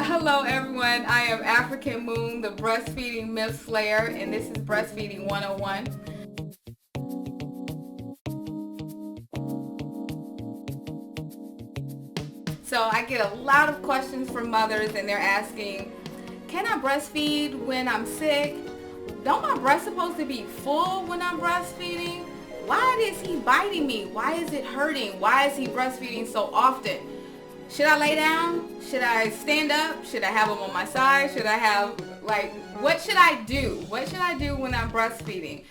Hello everyone, I am African Moon, the breastfeeding myth slayer, and this is Breastfeeding 101. So I get a lot of questions from mothers and they're asking, can I breastfeed when I'm sick? Don't my breast supposed to be full when I'm breastfeeding? Why is he biting me? Why is it hurting? Why is he breastfeeding so often? Should I lay down? Should I stand up? Should I have him on my side? Should I have, what should I do? What should I do when I'm breastfeeding?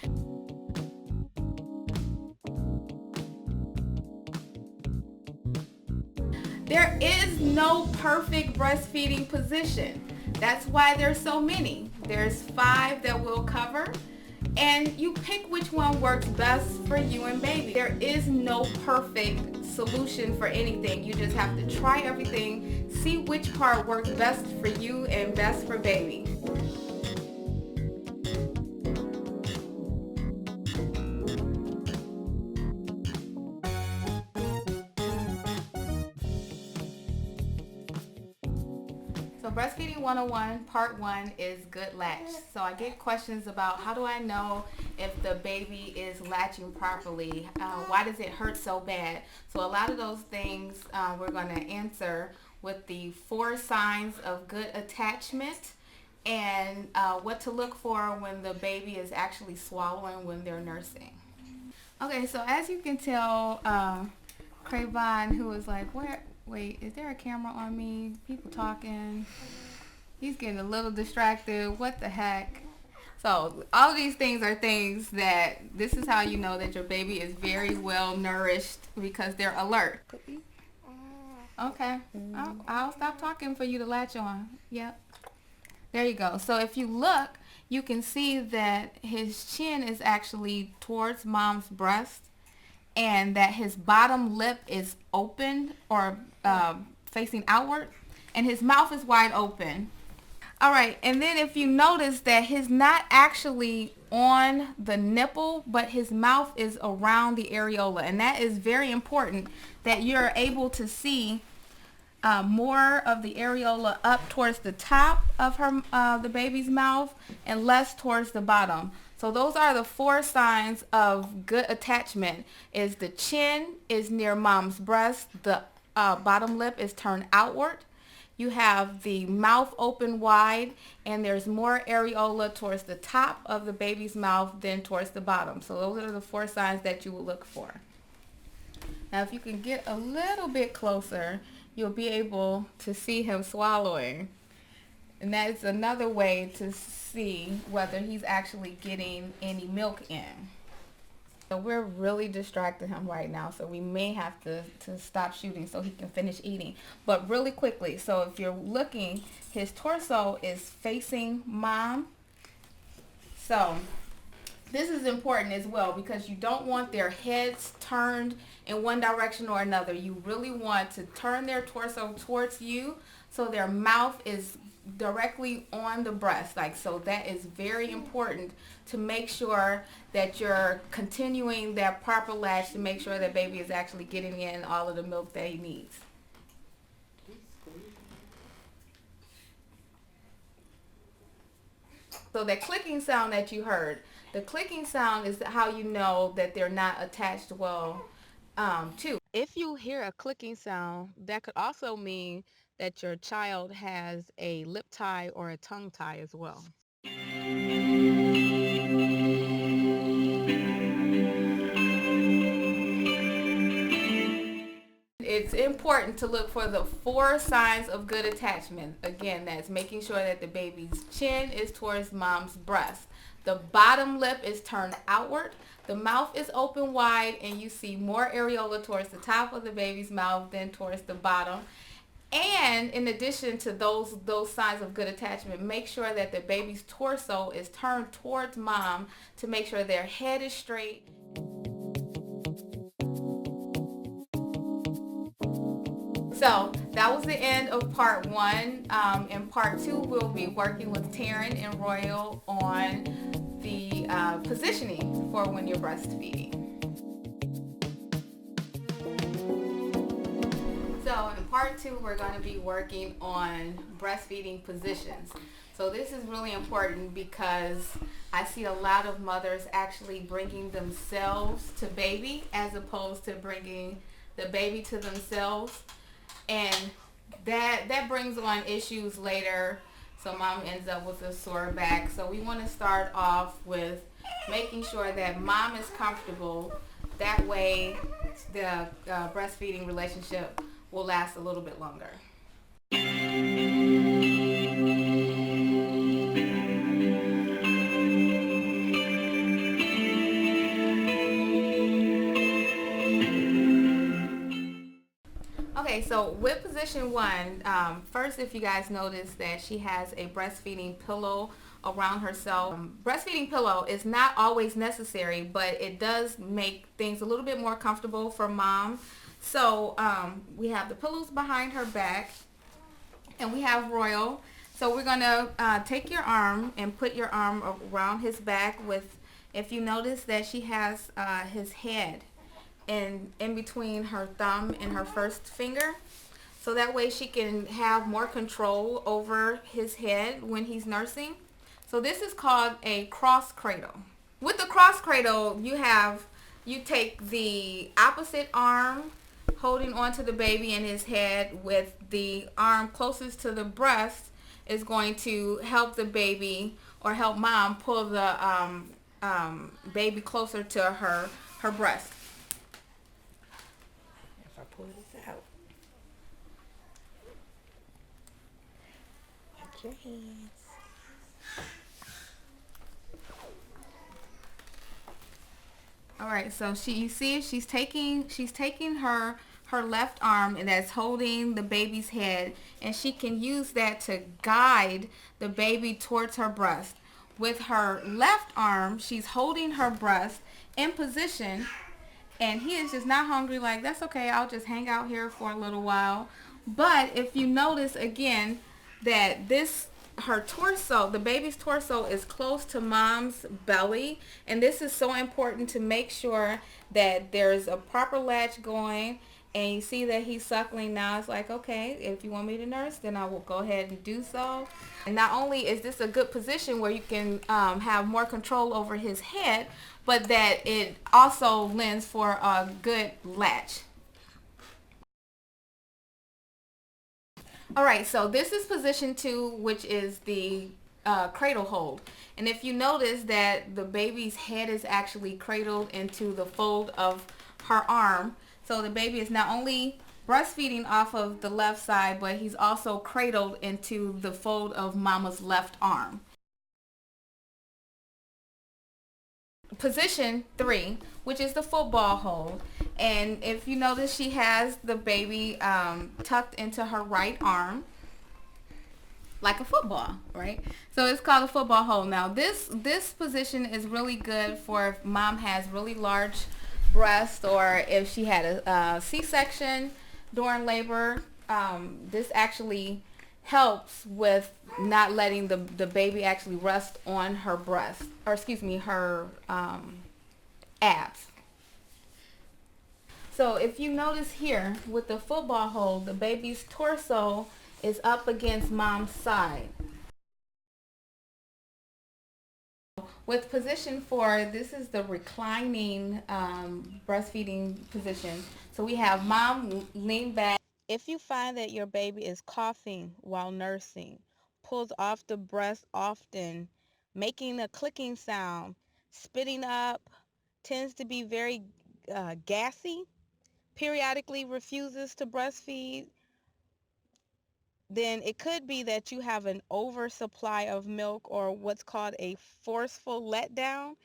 There is no perfect breastfeeding position. That's why there's so many. There's 5 that we'll cover, and you pick which one works best for you and baby. There is no perfect solution for anything. You just have to try everything, see which part works best for you and best for baby. So Breastfeeding 101 part 1 is good latch. So I get questions about how do I know if the baby is latching properly? Why does it hurt so bad? So a lot of those things we're going to answer with the 4 signs of good attachment and what to look for when the baby is actually swallowing when they're nursing. Okay, so as you can tell, Craven, who was like, wait, is there a camera on me? People talking. He's getting a little distracted. What the heck? So all of these things are things that this is how you know that your baby is very well nourished because they're alert. Okay. I'll stop talking for you to latch on. Yep. There you go. So if you look, you can see that his chin is actually towards mom's breast and that his bottom lip is open or facing outward and his mouth is wide open. All right, and then if you notice that he's not actually on the nipple, but his mouth is around the areola, and that is very important that you're able to see more of the areola up towards the top of the baby's mouth and less towards the bottom. So those are the 4 signs of good attachment. Is the chin is near mom's breast, the bottom lip is turned outward, you have the mouth open wide, and there's more areola towards the top of the baby's mouth than towards the bottom. So those are the 4 signs that you will look for. Now if you can get a little bit closer, you'll be able to see him swallowing. And that is another way to see whether he's actually getting any milk in. So we're really distracting him right now, so we may have to stop shooting so he can finish eating. But really quickly, so if you're looking, his torso is facing mom. So this is important as well because you don't want their heads turned in one direction or another. You really want to turn their torso towards you so their mouth is directly on the breast. So that is very important to make sure that you're continuing that proper latch to make sure that baby is actually getting in all of the milk that he needs. So that clicking sound that you heard, the clicking sound is how you know that they're not attached well too. If you hear a clicking sound, that could also mean that your child has a lip tie or a tongue tie as well. It's important to look for the 4 signs of good attachment. Again, that's making sure that the baby's chin is towards mom's breast. The bottom lip is turned outward. The mouth is open wide, and you see more areola towards the top of the baby's mouth than towards the bottom. And in addition to those signs of good attachment, make sure that the baby's torso is turned towards mom to make sure their head is straight. So that was the end of part 1. In part 2, we'll be working with Taryn and Royal on the positioning for when you're breastfeeding. part 2, we're going to be working on breastfeeding positions. So this is really important because I see a lot of mothers actually bringing themselves to baby as opposed to bringing the baby to themselves. And that brings on issues later. So mom ends up with a sore back. So we want to start off with making sure that mom is comfortable. That way the breastfeeding relationship will last a little bit longer. Okay, so with position 1, first, if you guys notice that she has a breastfeeding pillow around herself. Breastfeeding pillow is not always necessary, but it does make things a little bit more comfortable for mom. So we have the pillows behind her back, and we have Royal. So we're going to take your arm and put your arm around his back with, if you notice that she has his head in between her thumb and her first finger. So that way she can have more control over his head when he's nursing. So this is called a cross cradle. With the cross cradle, you take the opposite arm holding onto the baby and his head, with the arm closest to the breast is going to help the baby, or help mom pull the baby closer to her breast. If I pull this out, watch your hands. All right, so you see she's taking her left arm, and that's holding the baby's head, and she can use that to guide the baby towards her breast. With her left arm, she's holding her breast in position, and he is just not hungry, like, that's okay, I'll just hang out here for a little while. But if you notice again that her torso, the baby's torso, is close to mom's belly, and this is so important to make sure that there's a proper latch going. And you see that he's suckling now. It's like, okay, if you want me to nurse, then I will go ahead and do so. And not only is this a good position where you can have more control over his head, but that it also lends for a good latch. All right, so this is position 2, which is the cradle hold. And if you notice that the baby's head is actually cradled into the fold of her arm, so the baby is not only breastfeeding off of the left side, but he's also cradled into the fold of mama's left arm. Position 3, which is the football hold. And if you notice, she has the baby tucked into her right arm like a football, right? So it's called a football hold. Now this position is really good for if mom has really large breast, or if she had a C-section during labor. This actually helps with not letting the baby actually rest on her breast, or excuse me, her abs. So if you notice here with the football hold, the baby's torso is up against mom's side. With position 4, this is the reclining breastfeeding position. So we have mom lean back. If you find that your baby is coughing while nursing, pulls off the breast often, making a clicking sound, spitting up, tends to be very gassy, periodically refuses to breastfeed, then it could be that you have an oversupply of milk, or what's called a forceful letdown,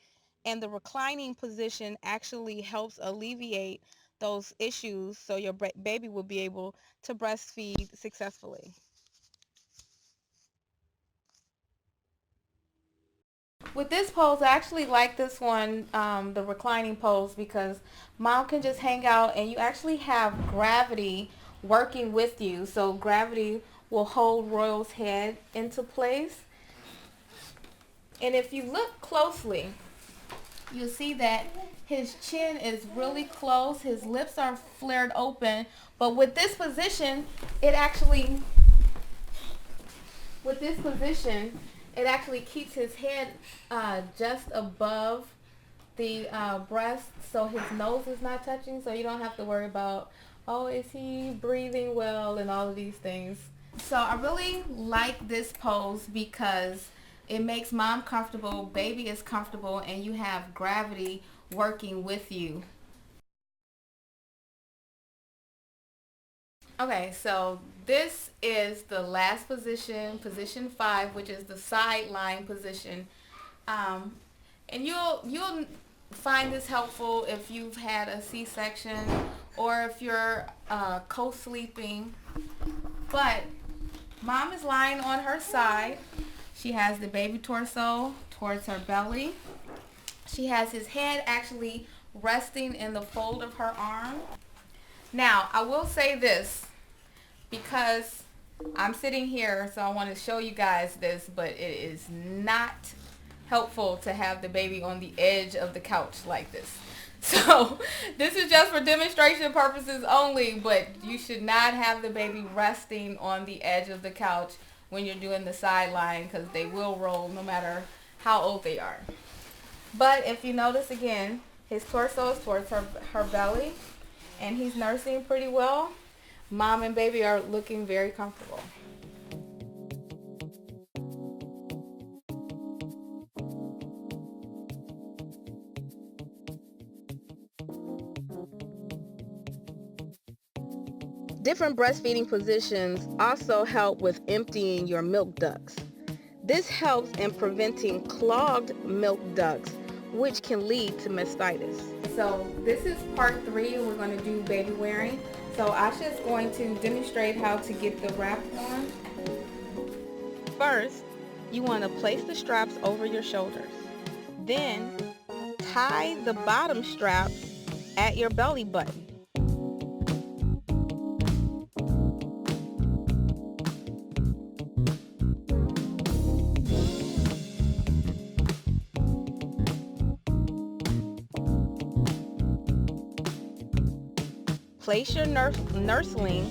and the reclining position actually helps alleviate those issues, so your baby will be able to breastfeed successfully. With this pose, I actually like this one, the reclining pose, because mom can just hang out and you actually have gravity working with you. So gravity will hold Royal's head into place. And if you look closely, you'll see that his chin is really close. His lips are flared open. But with this position, it actually, keeps his head just above the breast, so his nose is not touching. So you don't have to worry about, oh, is he breathing well and all of these things. So I really like this pose because it makes mom comfortable, baby is comfortable, and you have gravity working with you. Okay, so this is the last position, position 5, which is the sideline position. Um, and you'll find this helpful if you've had a C-section or if you're co-sleeping. But mom is lying on her side. She has the baby torso towards her belly. She has his head actually resting in the fold of her arm. Now, I will say this because I'm sitting here, so I want to show you guys this, but it is not helpful to have the baby on the edge of the couch like this. So this is just for demonstration purposes only, but you should not have the baby resting on the edge of the couch when you're doing the sideline, because they will roll no matter how old they are. But if you notice again, his torso is towards her belly, and he's nursing pretty well. Mom and baby are looking very comfortable. Different breastfeeding positions also help with emptying your milk ducts. This helps in preventing clogged milk ducts, which can lead to mastitis. So this is part 3, and we're going to do baby wearing. So Asha is going to demonstrate how to get the wrap on. First, you want to place the straps over your shoulders. Then, tie the bottom straps at your belly button. Place your nursling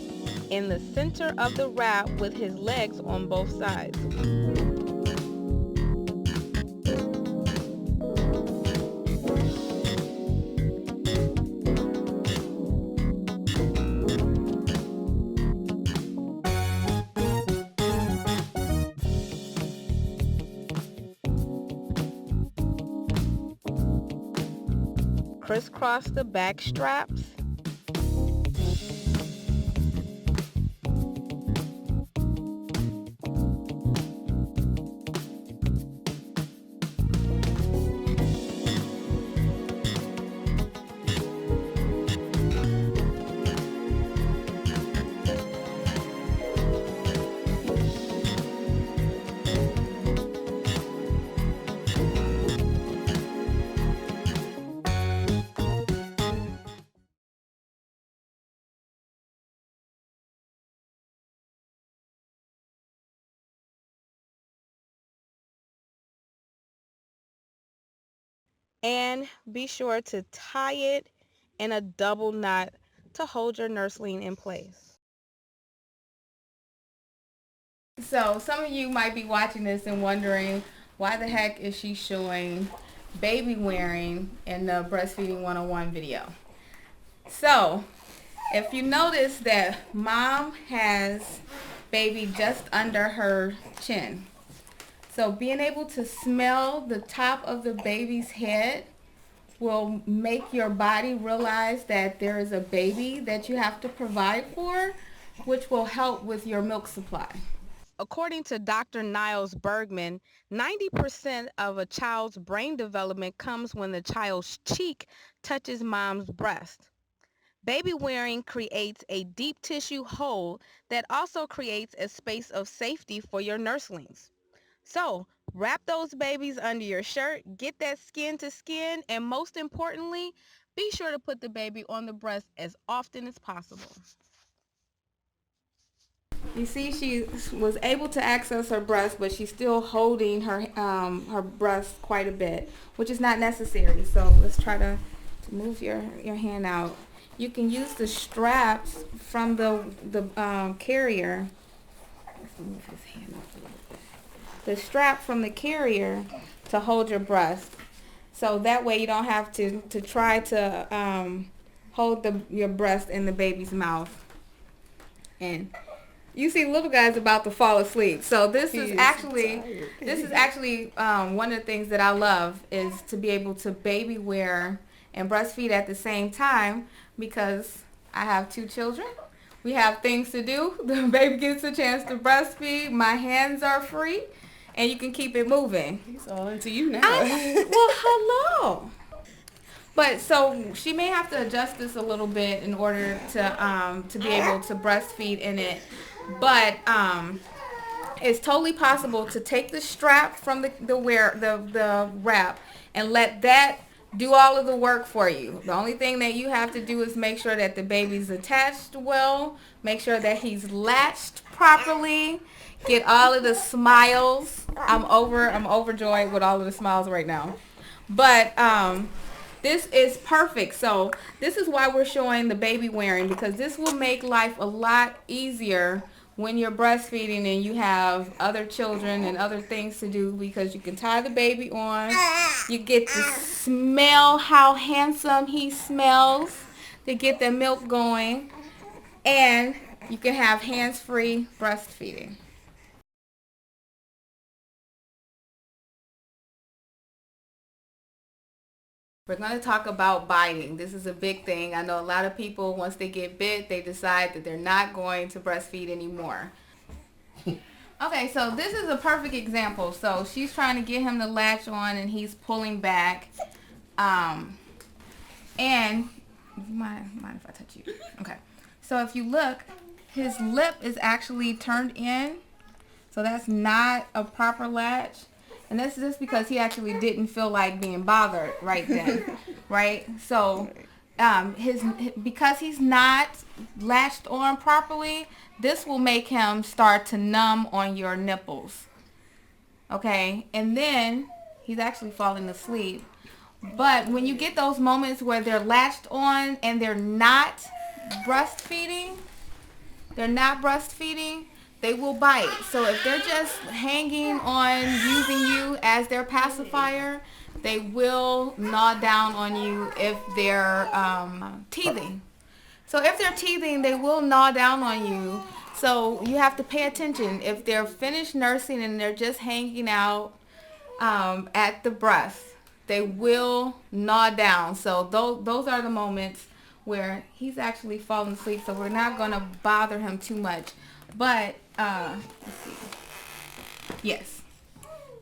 in the center of the wrap with his legs on both sides. Crisscross the back straps. And be sure to tie it in a double knot to hold your nursling in place. So some of you might be watching this and wondering, why the heck is she showing baby wearing in the Breastfeeding 101 video? So if you notice that mom has baby just under her chin, so being able to smell the top of the baby's head will make your body realize that there is a baby that you have to provide for, which will help with your milk supply. According to Dr. Niles Bergman, 90% of a child's brain development comes when the child's cheek touches mom's breast. Baby wearing creates a deep tissue hole that also creates a space of safety for your nurslings. So, wrap those babies under your shirt, get that skin to skin, and most importantly, be sure to put the baby on the breast as often as possible. You see, she was able to access her breast, but she's still holding her breast quite a bit, which is not necessary. So let's try to move your hand out. You can use the straps from the carrier. Let's move his hand up a little bit. The strap from the carrier to hold your breast. So that way you don't have to try to hold your breast in the baby's mouth. And you see, little guy's about to fall asleep. So this is actually one of the things that I love is to be able to baby wear and breastfeed at the same time, because I have 2 children. We have things to do. The baby gets a chance to breastfeed. My hands are free, and you can keep it moving. He's all into you now. Well, hello. But so she may have to adjust this a little bit in order to be able to breastfeed in it. But it's totally possible to take the strap from the wrap and let that do all of the work for you. The only thing that you have to do is make sure that the baby's attached well, make sure that he's latched properly, get all of the smiles. I'm overjoyed with all of the smiles right now. But this is perfect. So this is why we're showing the baby wearing, because this will make life a lot easier when you're breastfeeding and you have other children and other things to do, because you can tie the baby on. You get to smell how handsome he smells to get the milk going, and you can have hands-free breastfeeding. We're going to talk about biting. This is a big thing. I know a lot of people, once they get bit, they decide that they're not going to breastfeed anymore. Okay, so this is a perfect example. So she's trying to get him to latch on, and he's pulling back. And mind if I touch you? Okay. So if you look, his lip is actually turned in. So that's not a proper latch. And that's just because he actually didn't feel like being bothered right then, right? So because he's not latched on properly, this will make him start to numb on your nipples, okay? And then he's actually falling asleep. But when you get those moments where they're latched on and they're not breastfeeding, they will bite. So if they're just hanging on, using you as their pacifier, they will gnaw down on you if they're teething. So if they're teething, they will gnaw down on you. So you have to pay attention. If they're finished nursing and they're just hanging out at the breast, they will gnaw down. So those are the moments where he's actually falling asleep. So we're not going to bother him too much. But let's see. Yes,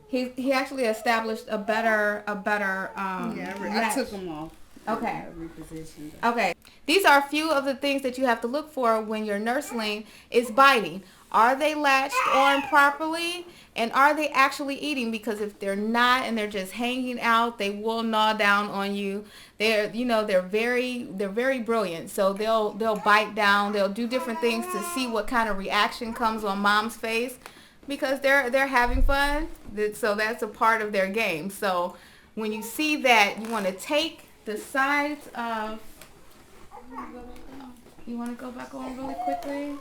he actually established a better I took them off. Okay. Repositioned. Okay. These are a few of the things that you have to look for when your nursling is biting. Are they latched on properly? And are they actually eating? Because if they're not and they're just hanging out, they will gnaw down on you. They're very brilliant. So they'll bite down. They'll do different things to see what kind of reaction comes on mom's face, because they're having fun. So that's a part of their game. So when you see that, you want to take the sides of. You want to go back on really quickly?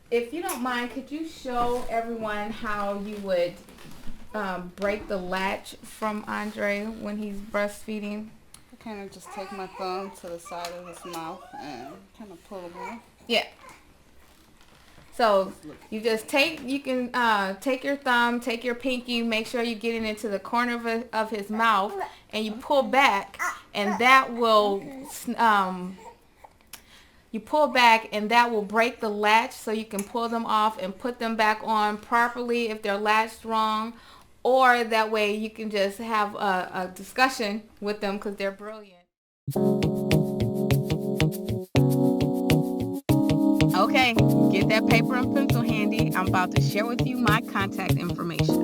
If you don't mind, could you show everyone how you would break the latch from Andre when he's breastfeeding? I kind of just take my thumb to the side of his mouth and kind of pull him off. Yeah. So you just take your thumb, take your pinky, make sure you get it into the corner of his mouth, and you pull back, and that will break the latch, so you can pull them off and put them back on properly if they're latched wrong, or that way you can just have a discussion with them because they're brilliant. Okay, get that paper and pencil handy. I'm about to share with you my contact information.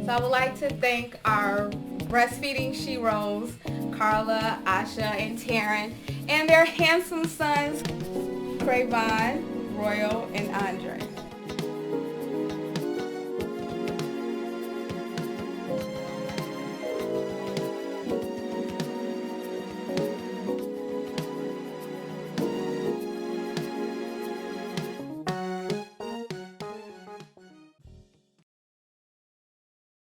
So I would like to thank our breastfeeding sheroes, Carla, Asha, and Taryn, and their handsome sons. Trayvon, Royal, and Andre.